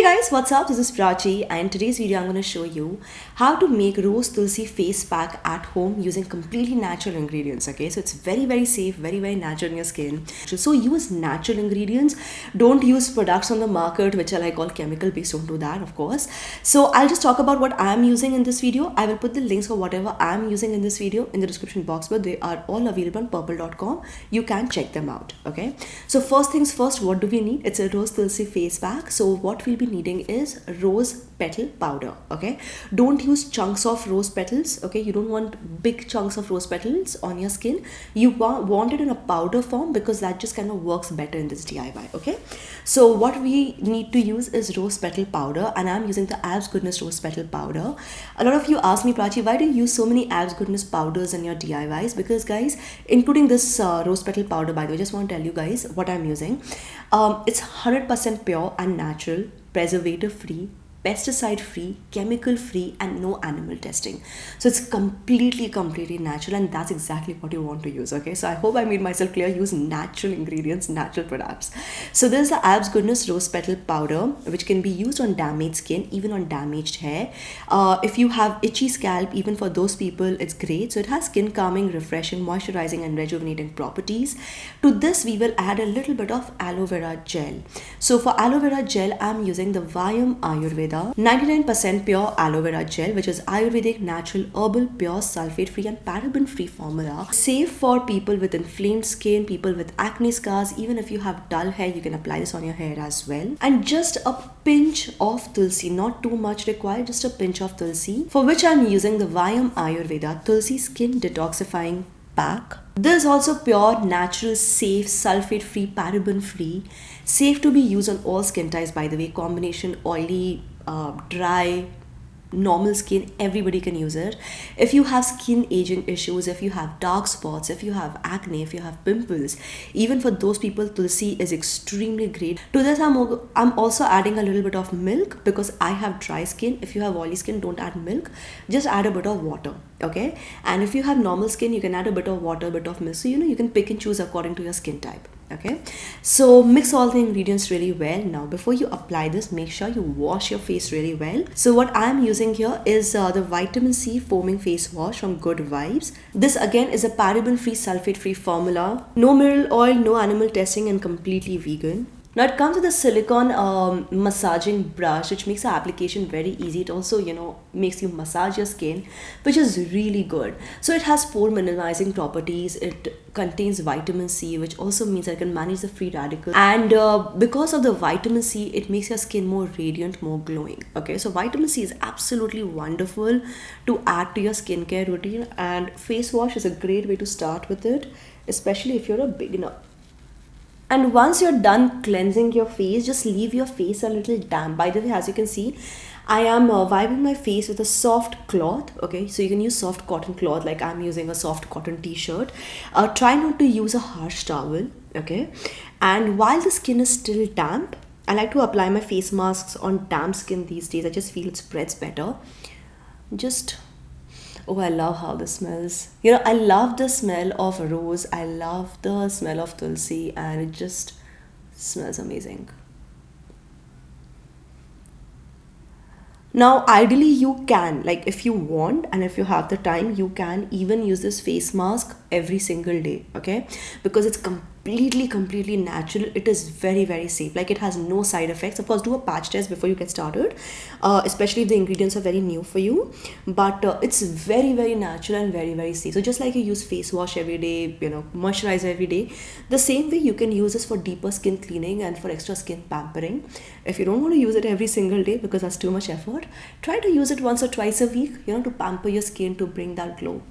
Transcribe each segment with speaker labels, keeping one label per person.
Speaker 1: Hey guys, what's up? This is Prachi, and in today's video I'm going to show you how to make rose tulsi face pack at home using completely natural ingredients. Okay, so it's very safe, very natural in your skin. So use natural ingredients. Don't use products on the market which are like all chemical based. Don't do that, of course. So I'll just talk about what I'm using in this video. I will put the links for whatever I'm using in this video in the description box, but they are all available on purple.com. You can check them out. Okay, so first things first, what do we need? It's a rose tulsi face pack. So what we'll be needing is rose petal powder. Okay, don't use chunks of rose petals. Okay, you don't want big chunks of rose petals on your skin. You want it in a powder form because that just kind of works better in this DIY. Okay, so what we need to use is rose petal powder, and I'm using the Abs Goodness rose petal powder. A lot of you ask me, Prachi, why do you use so many Abs Goodness powders in your DIYs? Because guys, including this rose petal powder, by the way, just want to tell you guys what I'm using. It's 100% pure and natural, preservative free, pesticide free, chemical free, and no animal testing. So it's completely natural, and that's exactly what you want to use. Okay, so I hope I made myself clear. Use natural ingredients, natural products. So this is the Abs Goodness rose petal powder, which can be used on damaged skin, even on damaged hair. If you have itchy scalp, even for those people, it's great. So it has skin calming, refreshing, moisturizing, and rejuvenating properties. To this, we will add a little bit of aloe vera gel. So for aloe vera gel, I'm using the Vyam Ayurveda 99% pure aloe vera gel, which is Ayurvedic, natural, herbal, pure, sulfate-free and paraben-free formula. Safe for people with inflamed skin, people with acne scars. Even if you have dull hair, you can apply this on your hair as well. And just a pinch of Tulsi, not too much required, just a pinch of Tulsi, for which I'm using the Vyam Ayurveda Tulsi Skin Detoxifying pack. This is also pure, natural, safe, sulfate-free, paraben-free, safe to be used on all skin types, by the way. Combination oily, dry, normal skin, everybody can use it. If you have skin aging issues, if you have dark spots, if you have acne, if you have pimples, even for those people, Tulsi is extremely great. To this, I'm also adding a little bit of milk because I have dry skin. If you have oily skin, don't add milk, just add a bit of water. Okay, and if you have normal skin, you can add a bit of water, a bit of milk. So you can pick and choose according to your skin type. Okay, so mix all the ingredients really well. Now before you apply this, make sure you wash your face really well. So what I'm using here is the vitamin C foaming face wash from Good Vibes. This again is a paraben free, sulfate free formula, no mineral oil, no animal testing, and completely vegan. Now it comes with a silicone massaging brush, which makes the application very easy. It also, makes you massage your skin, which is really good. So it has pore minimizing properties. It contains vitamin C, which also means that it can manage the free radicals. And because of the vitamin C, it makes your skin more radiant, more glowing. Okay, so vitamin C is absolutely wonderful to add to your skincare routine. And face wash is a great way to start with it, especially if you're a beginner. And once you're done cleansing your face, just leave your face a little damp. By the way, as you can see, I am wiping my face with a soft cloth. Okay, so you can use soft cotton cloth, like I'm using a soft cotton t-shirt. Try not to use a harsh towel. Okay, and while the skin is still damp, I like to apply my face masks on damp skin these days. I just feel it spreads better. Oh, I love how this smells. I love the smell of rose. I love the smell of Tulsi, and it just smells amazing. Now, ideally, you can, like if you want and if you have the time, you can even use this face mask every single day, okay? Because it's completely natural. It is very safe. Like, it has no side effects. Of course, do a patch test before you get started, especially if the ingredients are very new for you. But it's very natural and very safe. So just like you use face wash every day, moisturizer every day, the same way you can use this for deeper skin cleaning and for extra skin pampering. If you don't want to use it every single day because that's too much effort, try to use it once or twice a week, to pamper your skin, to bring that glow.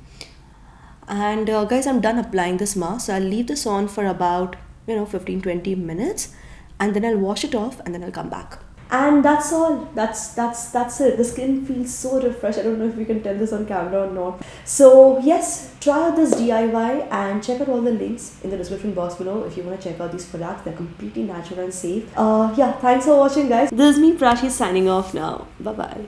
Speaker 1: And guys, I'm done applying this mask. So I'll leave this on for about 15-20 minutes, and then I'll wash it off, and then I'll come back. And that's all. That's it. The skin feels so refreshed. I don't know if we can tell this on camera or not. So yes, try out this DIY and check out all the links in the description box below if you want to check out these products. They're completely natural and safe. Yeah, thanks for watching, guys. This is me, Prachi, signing off now. Bye bye.